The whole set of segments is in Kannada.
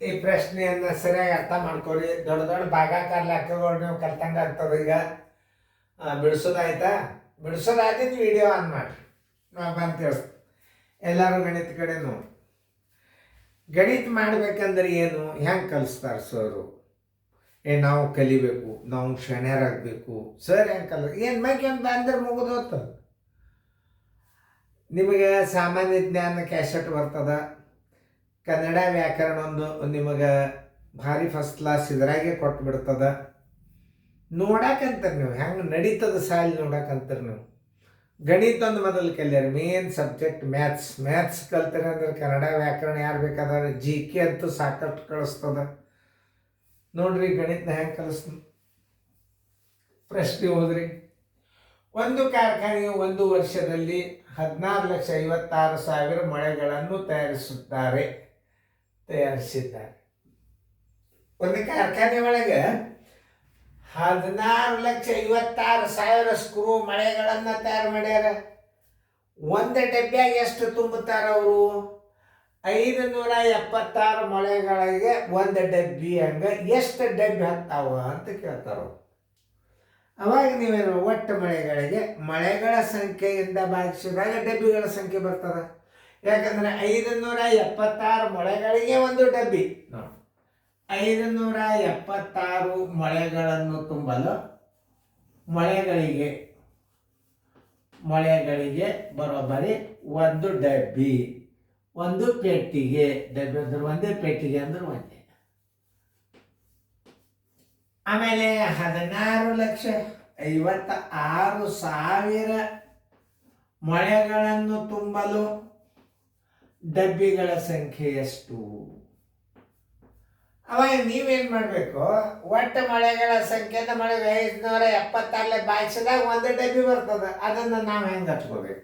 ಈ ಪ್ರಶ್ನೆಯನ್ನ ಸರಿಯಾಗಿ ಅರ್ಥ ಮಾಡ್ಕೊರಿ. ದೊಡ್ಡ ದೊಡ್ಡ ಭಾಗಾಕಾರ ಲೆಕ್ಕಗಳು ನೀವು ಕಲ್ತಂಗ ಆಗ್ತದ. ಈಗ ಬಿಡಿಸೋದಾಯ್ತಾ? ಬಿಡಿಸೋದಾಯ್ತು ವಿಡಿಯೋ ಆನ್ ಮಾಡಿರಿ, ನಾವು ಬಂದು ತಿಳಿಸ್ತೀವಿ. ಎಲ್ಲರೂ ಗಣಿತ ಕಡೆ ನೋಡಿ. ಗಣಿತ ಮಾಡ್ಬೇಕಂದ್ರೆ ಏನು, ಹೆಂಗೆ ಕಲಿಸ್ತಾರೆ ಸರು? ನಾವು ಕಲಿಬೇಕು, ನಾವು ಶಣ್ಯರಾಗಬೇಕು. ಸರ್ ಹೆಂಗೆ ಏನು ಬಗ್ಗೆ ಅಂತ ಅಂದ್ರೆ ಮುಗಿದೋತು. ನಿಮಗೆ ಸಾಮಾನ್ಯ ಜ್ಞಾನ ಕ್ಯಾಸೆಟ್ ಬರ್ತದ, ಕನ್ನಡ ವ್ಯಾಕರಣ ಒಂದು ನಿಮಗೆ ಭಾರಿ ಫಸ್ಟ್ ಕ್ಲಾಸ್ ಇದ್ರಾಗೆ ಕೊಟ್ಟು ಬಿಡ್ತದ. ನೋಡಕ್ಕಂತಾರೆ ನೀವು ಹೆಂಗೆ ನಡೀತದ ಸಾಲಿ ನೋಡಕ್ಕಂತಾರೆ ನೀವು. ಗಣಿತ ಒಂದು ಮೊದಲು ಕಲಿಯಾರ, ಮೇನ್ ಸಬ್ಜೆಕ್ಟ್ ಮ್ಯಾಥ್ಸ್ ಕಲ್ತಾರೆ ಅಂದ್ರೆ ಕನ್ನಡ ವ್ಯಾಕರಣ ಯಾರು ಬೇಕಾದ್ರೆ GK ಅಂತೂ ಸಾಕಷ್ಟು ಕಳಿಸ್ತದ. ನೋಡ್ರಿ ಗಣಿತನ ಹೆಂಗೆ ಕಲಿಸ್ತೀನಿ. ಪ್ರಶ್ನೆ ಹೋದ್ರಿ. ಒಂದು ಕಾರ್ಖಾನೆಯು ಒಂದು ವರ್ಷದಲ್ಲಿ 16,56,000 ಮೊಳೆಗಳನ್ನು ತಯಾರಿಸಿದ್ದಾರೆ. ಒಂದು ಕಾರ್ಖಾನೆ ಒಳಗೆ 16,56,000 ಸ್ಕ್ರೂ ಮೊಳೆಗಳನ್ನು ತಯಾರು ಮಾಡ್ಯಾರ. ಒಂದು ಡಬ್ಬ್ಯಾಗ ಎಷ್ಟು ತುಂಬುತ್ತಾರ ಅವರು? 576 ಮೊಳೆಗಳಿಗೆ ಒಂದು ಡಬ್ಬಿ. ಹಂಗೆ ಎಷ್ಟು ಡಬ್ಬಿ ಹತ್ತಾವ ಅಂತ ಕೇಳ್ತಾರ. ಅವಾಗ ನೀವೇನು ಒಟ್ಟು ಮಳೆಗಳ ಸಂಖ್ಯೆಯಿಂದ ಭಾಗಿಸಿದಾಗ ಡಬ್ಬಿಗಳ ಸಂಖ್ಯೆ ಬರ್ತದೆ. ಯಾಕಂದ್ರೆ 576 ಮೊಳೆಗಳಿಗೆ ಒಂದು ಡಬ್ಬಿ. 576 ಮೊಳೆಗಳನ್ನು ತುಂಬಲು ಮೊಳೆಗಳಿಗೆ ಬರೋಬ್ಬರಿ ಒಂದು ಡಬ್ಬಿ, ಒಂದು ಪೆಟ್ಟಿಗೆ. ಡಬ್ಬಿ ಅಂದ್ರೆ ಒಂದೇ, ಪೆಟ್ಟಿಗೆ ಅಂದ್ರೆ ಒಂದೇ. ಆಮೇಲೆ 16,56,000 ಮೊಳೆಗಳನ್ನು ತುಂಬಲು ಡಬ್ಬಿಗಳ ಸಂಖ್ಯೆ ಎಷ್ಟು? ಅವಾಗ ನೀವೇನು ಮಾಡಬೇಕು, ಒಟ್ಟು ಮೊಳೆಗಳ ಸಂಖ್ಯೆಯಿಂದ 576 ಭಾಗಿಸಿದಾಗ ಒಂದು ಡಬ್ಬಿ ಬರ್ತದೆ. ಅದನ್ನು ನಾವು ಹೆಂಗೆ ಹಚ್ಕೋಬೇಕು?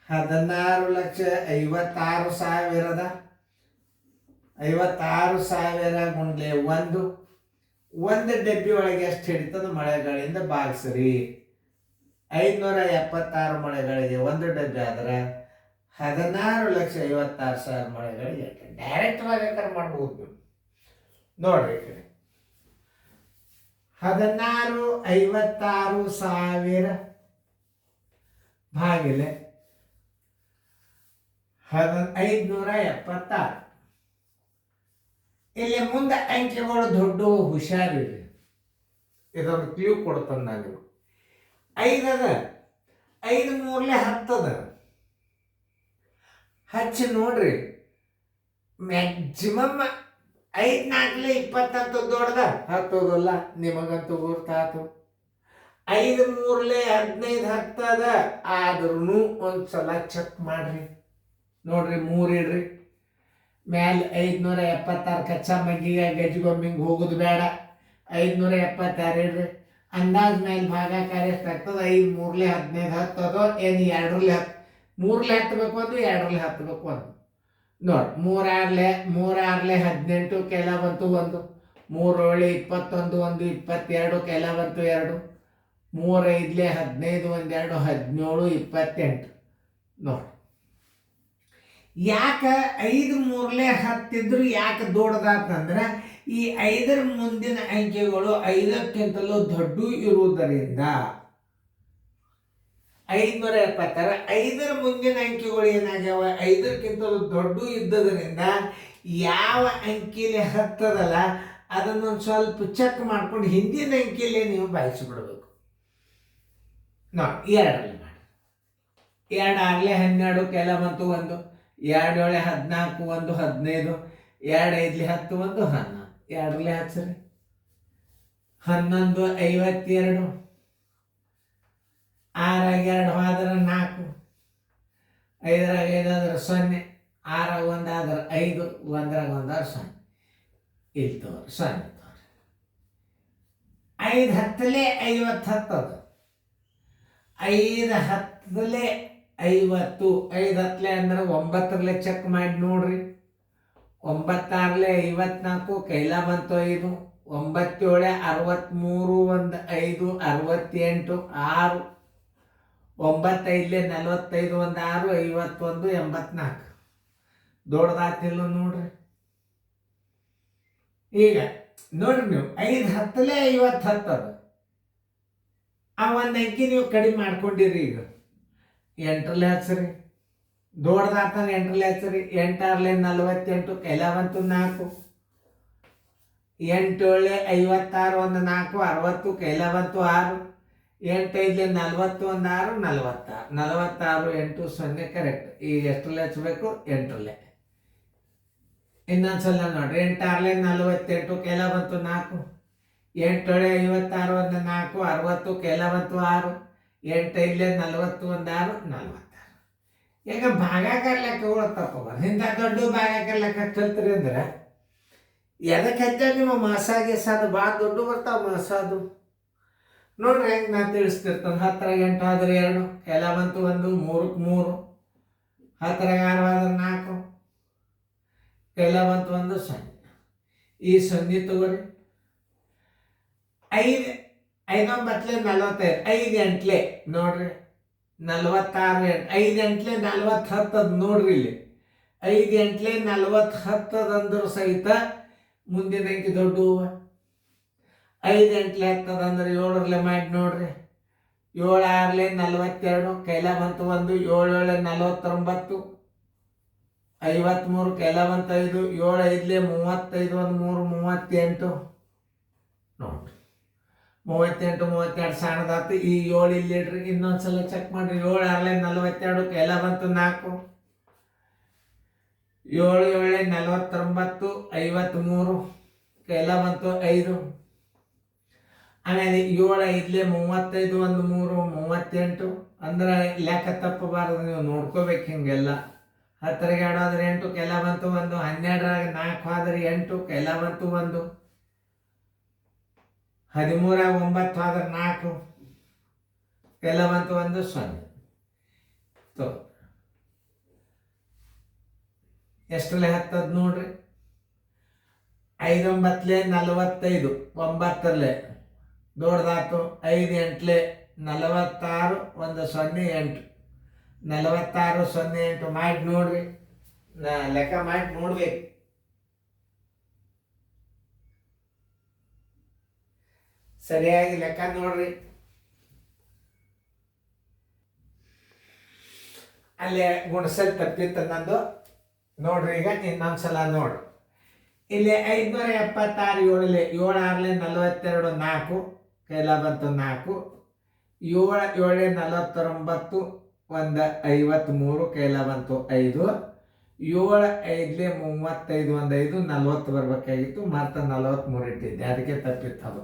16,56,000 ಗುಂಡ್ಲೆ ಒಂದು ಡಬ್ಬಿ ಒಳಗೆ ಎಷ್ಟು ಹಿಡಿತದ ಮೊಳೆಗಳಿಂದ ಭಾಗಿಸ್ರಿ. 576 ಮೊಳೆಗಳಿಗೆ ಒಂದು ಡಬ್ಬಿ ಆದ್ರೆ 16,56,000 ಮೊಳೆಗಳಿಗೆ ಎಷ್ಟು? ಡೈರೆಕ್ಟ್ ಭಾಗಾಕಾರ ಮಾಡ್ಬೋದು ನೀವು. ನೋಡ್ರಿ, 16,56,000 ಭಾಗಿಲೆ 576. ಇಲ್ಲಿ ಮುಂದೆ ಅಂಕೆಗಳು ದೊಡ್ಡ ಹುಷಾರಿರಿ. ಇದೊಂದು ಕ್ಲೂ ಕೊಡ್ತಾನೆ ನಾನು. 5 ಅದ, 5 3 10 ಅದ. ಹಚ್ಚಿ ನೋಡ್ರಿ. ಮ್ಯಾಕ್ಸಿಮಮ್ 5 4 20 ಅಂತ ದೊಡ್ಡದ ಹತ್ತೋದಲ್ಲ, ನಿಮಗಂತೂ ಗುರ್ತಾತು. 5 3 15 ಹತ್ತದ. ಆದ್ರೂ ಒಂದ್ಸಲ ಚೆಕ್ ಮಾಡ್ರಿ. ನೋಡ್ರಿ, 3 ಇಡ್ರಿ. ಮ್ಯಾಲ 576 ಕಚ್ಚಾ ಮಗ್ಗಿಗೆ ಗಜ್ಜಿಗೊಮ್ಮಿಂಗ್ ಹೋಗೋದು ಬೇಡ. 576 ಇಡ್ರಿ. ಅಂದಾಜ್ ಮೇಲೆ ಭಾಗಾಕಾರ ಎಷ್ಟಾಗ್ತದೆ? 5 3 15 ಹತ್ತದೋ ಏನು 2 3 ಹತ್ತಬೇಕು, ಒಂದು 2 ಹತ್ತಬೇಕು ಒಂದು. ನೋಡಿ, 3 6 18 ಕೆಲ ಬಂತು ಒಂದು. 3 7 21 ಒಂದು 22 ಕೆಲ ಬಂತು 2. 3 5 15 1 2 17 28. ನೋಡಿ, ಯಾಕೆ 5 3 10 ಯಾಕೆ ದೊಡ್ಡದಾತಂದ್ರೆ ಈ 5ರ ಮುಂದಿನ ಅಂಕೆಗಳು 5ಕ್ಕಿಂತಲೂ ದೊಡ್ಡ ಇರುವುದರಿಂದ 576. 5ರ ಮುಂದಿನ ಅಂಕೆಗಳು ಏನಾಗ್ಯಾವ? 5ಕ್ಕಿಂತಲೂ ದೊಡ್ಡ ಇದ್ದದರಿಂದ ಯಾವ ಅಂಕಿಲೆ ಹತ್ತದಲ್ಲ ಅದನ್ನೊಂದು ಸ್ವಲ್ಪ ಚೆಕ್ ಮಾಡ್ಕೊಂಡು ಹಿಂದಿನ ಅಂಕಿಲೆ ನೀವು ಭಾಗಿಸಿಬಿಡ್ಬೇಕು. ನೋಡಿ, 2ರಲ್ಲಿ ಮಾಡಿ. 2 6 12 ಕೆಲ ಬಂತು ಒಂದು. 2 7 14 ಒಂದು 15. 2 5 10 ಒಂದು 11. 2ರಲ್ಲಿ ಹಚ್ಚ್ರಿ. 11 52. 6 2 ಹೋದ್ರೆ 4. 5 5 ಆದ್ರೆ 0. 6 1 ಆದ್ರೆ 5. 1 1 0. ಇಲ್ಲಿ ತೋರಿ 0 ತೋರಿ. 5 10 50 ಹತ್ತದ. 5 10 50. 5 10 ಅಂದ್ರೆ 9ರಲ್ಲಿ ಚೆಕ್ ಮಾಡಿ ನೋಡ್ರಿ. 9 6 54 ಕೈಲ ಬಂತು 5. 9 7 63 ಒಂದು 5 68 6. 9 5 45 ಒಂದು 6 51 84. ದೊಡ್ಡದಾತಿಲ್ಲ ನೋಡ್ರಿ. ಈಗ ನೋಡ್ರಿ ನೀವು 5 ಹತ್ತಲೇ 50 ಹತ್ತದ ಆ ಒಂದು ಅಂಕಿ ನೀವು ಕಡಿಮೆ ಮಾಡ್ಕೊಂಡಿರಿ. ಈಗ 8ರಲ್ಲಿ ಹಚ್ಚ್ರಿ, ದೊಡ್ಡದಾತಾನೆ 8ರಲ್ಲಿ ಹಚ್ಚ್ರಿ. 8 48 ಕೆಲ ಬಂತು 4, 8 56 ಒಂದು 4 60 ಕೆಲ ಬಂತು 6, 8 40 ಒಂದು 6 46, 46 8 0 ಕರೆಕ್ಟ್. ಈಗ ಎಷ್ಟರಲ್ಲಿ ಹಚ್ಬೇಕು? 8ರಲ್ಲಿ. ಇನ್ನೊಂದ್ಸಲ ನೋಡ್ರಿ, 8 48 ಕೆಲ ಬಂತು 4, 8 56 ಒಂದು 4 60 ಕೆಲ ಬಂತು 6, 8 40 ಒಂದು 6 46. ಈಗ ಭಾಗಾಕಾರ ಲೆಕ್ಕಗಳು ತಪ್ಪವ. ಇಂಥ ದೊಡ್ಡ ಭಾಗಾಕಾರ ಲೆಕ್ಕ ಕಲ್ತ್ರಿ ಅಂದ್ರೆ ಎದಕ್ಕೆ ಹಚ್ಚ ನಿಮ್ಮ ಮಸಾಗೆ ಸಾದು ಭಾಳ ದೊಡ್ಡ ಬರ್ತಾವ ಮಸಾದು. ನೋಡ್ರಿ ಹೆಂಗೆ ನಾನು ತಿಳಿಸ್ತಿರ್ತಾನೆ. 10 8 ಆದ್ರೆ 2 ಕೆಲ ಬಂತು 1, 3 3, 10 6 ಆದ್ರೆ 4 ಕೆಲ ಬಂತು 1 0. ಈ 0 ತಗೋರಿ. 5 5 9 45, 5 8 ನೋಡ್ರಿ 46 5 8 40 ಹತ್ತದ ನೋಡ್ರಿ. ಇಲ್ಲಿ 5 8 40 ಹತ್ತದ ಅಂದ್ರೂ ಸಹಿತ ಮುಂದಿನ ಅಂಕಿ ದೊಡ್ಡ 5 8 ಹತ್ತದ ಅಂದ್ರೆ 7ರಲ್ಲಿ ಮಾಡಿ ನೋಡ್ರಿ. 7 6 42 ಕೆಲ ಬಂತು 1, 7 49 53 ಕೆಲ ಬಂತು 5, 7 5 35 ಒಂದು 3 38 ನೋಡ್ರಿ. 38 32 ಸಣ್ಣದಾತು. ಈ 7 ಇಲ್ಲಿ ಇಡ್ರಿ. ಇನ್ನೊಂದ್ಸಲ ಚೆಕ್ ಮಾಡ್ರಿ. 7 6 42 ಕೆಲ ಬಂತು 4, 7 7 49 53 ಕೆಲ ಬಂತು 5, ಆಮೇಲೆ 7 5 35 ಒಂದು 3 38 ಅಂದ್ರೆ ಲೆಕ್ಕ ತಪ್ಪಬಾರದು. ನೀವು ನೋಡ್ಕೋಬೇಕು ಹಿಂಗೆಲ್ಲ. 10 2 ಆದ್ರೆ 8 ಕೆಲ ಬಂತು 1, 12 4 ಆದ್ರೆ 8 ಕೆಲ ಬಂತು 1, 13 9 ಆದ್ರೆ 4 ಕೆಲ ಬಂತು 1 0. ಎಷ್ಟರಲ್ಲಿ ಹತ್ತದ ನೋಡ್ರಿ. 5 9 45 9ರಲ್ಲಿ ದೊಡ್ಡದಾತು. 5 8 46 ಒಂದು 0 8, 46 0 8 ಮಾಡಿ ನೋಡ್ರಿ. ಲೆಕ್ಕ ಮಾಡಿ ನೋಡ್ಬೇಕು. ಸರಿಯಾಗಿ ಲೆಕ್ಕ ನೋಡ್ರಿ. ಅಲ್ಲೇ ಗುಣಸಲ್ ತಪ್ಪಿತ್ತು ನಂದು ನೋಡ್ರಿ. ಈಗ ಇನ್ನೊಂದ್ಸಲ ನೋಡ್ರಿ. ಇಲ್ಲಿ 576 7 7 6 42 4 ಕೆಲ ಬಂತು 4, 7 7 49 ಒಂದು 53 ಕೆಲ ಬಂತು 5, 7 5 35 ಒಂದು 5 40 ಬರ್ಬೇಕಾಗಿತ್ತು. ಮತ್ತೆ 43 ಇಟ್ಟಿದ್ದೆ, ಅದಕ್ಕೆ ತಪ್ಪಿತ್ತು. ಅದು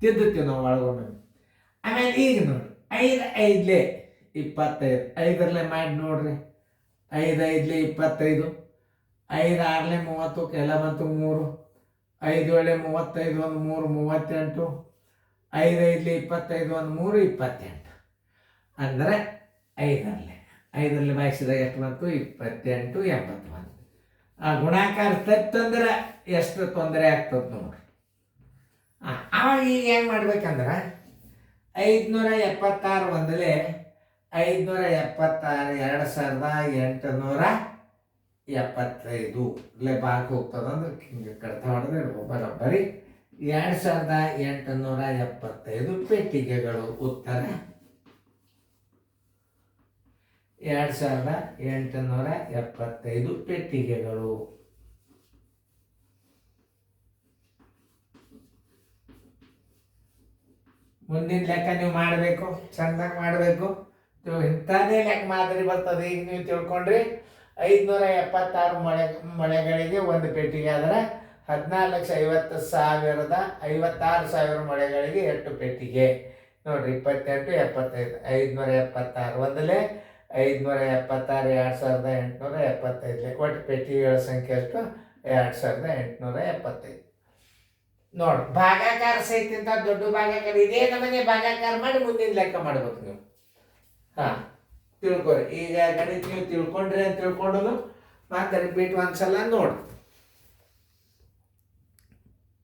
ತಿದ್ದುತ್ತೀವಿ ನಾವು ಒಳಗೊಮ್ಮೆ. ಆಮೇಲೆ ಈಗ ನೋಡ್ರಿ 5 5 25 5ರಲ್ಲೇ ಮಾಡಿ ನೋಡ್ರಿ. 5 5 25, 5 6 30 ಕೆಲ ಬಂತು 3, 5 7 35 ಒಂದು 3 38, 5 5 25 ಒಂದು 3 28 ಅಂದರೆ 5ರಲ್ಲೇ ಬಾಯಿಸಿದಾಗ ಎಷ್ಟು ಬಂತು? 28 81. ಆ ಗುಣಾಕಾರ ತತ್ತಂದ್ರೆ ಎಷ್ಟು ತೊಂದರೆ ಆಗ್ತದೆ ನೋಡ್ರಿ. ಅವಾಗ ಈಗ ಏನು ಮಾಡ್ಬೇಕಂದ್ರೆ 576 ಒಂದಲೇ 576 2875 ಇಲ್ಲೇ ಬಾಕಿ ಹೋಗ್ತದೆ. ಅಂದ್ರೆ ಹಿಂಗೆ ಕಡಿತ ಮಾಡಿದ್ರೆ ಬರೋಬ್ಬರಿ 2875 ಪೆಟ್ಟಿಗೆಗಳು. ಉತ್ತರ 2875 ಪೆಟ್ಟಿಗೆಗಳು. ಮುಂದಿನ ಲೆಕ್ಕ ನೀವು ಮಾಡಬೇಕು, ಚಂದಾಗಿ ಮಾಡಬೇಕು. ನೀವು ಇಂಥದ್ದೇ ಲೆಕ್ಕ ಮಾದರಿ ಬರ್ತದೆ. ಈಗ ನೀವು ತಿಳ್ಕೊಂಡ್ರಿ 576 ಮೊಳೆಗಳಿಗೆ ಒಂದು ಪೆಟ್ಟಿಗೆ ಆದ್ರೆ 14,50,56,000 ಮೊಳೆಗಳಿಗೆ 8 ಪೆಟ್ಟಿಗೆ ನೋಡ್ರಿ. 28 75 576 ಒಂದಲೇ 576 2875 ಒಟ್ಟು ಪೆಟ್ಟಿಗೆಗಳ ಸಂಖ್ಯೆ ಎಷ್ಟು? 2875 ನೋಡ್ರಿ. ಭಾಗಾಕಾರ ಸಹಿತ ದೊಡ್ಡ ಭಾಗಾಕಾರ ಇದೇ ನಮ್ಮನೆ ಭಾಗಾಕಾರ ಮಾಡಿ ಮುಂದಿನ ಲೆಕ್ಕ ಮಾಡ್ಬೇಕು ನೀವು. ತಿಳ್ಕೊರಿ. ಈಗ ಗಣಿತ ನೀವು ತಿಳ್ಕೊಂಡ್ರಿ ಅಂತ ತಿಳ್ಕೊಂಡು ಮತ್ತೆ ರಿಪೀಟ್ ಒಂದ್ಸಲ ನೋಡ್ರಿ.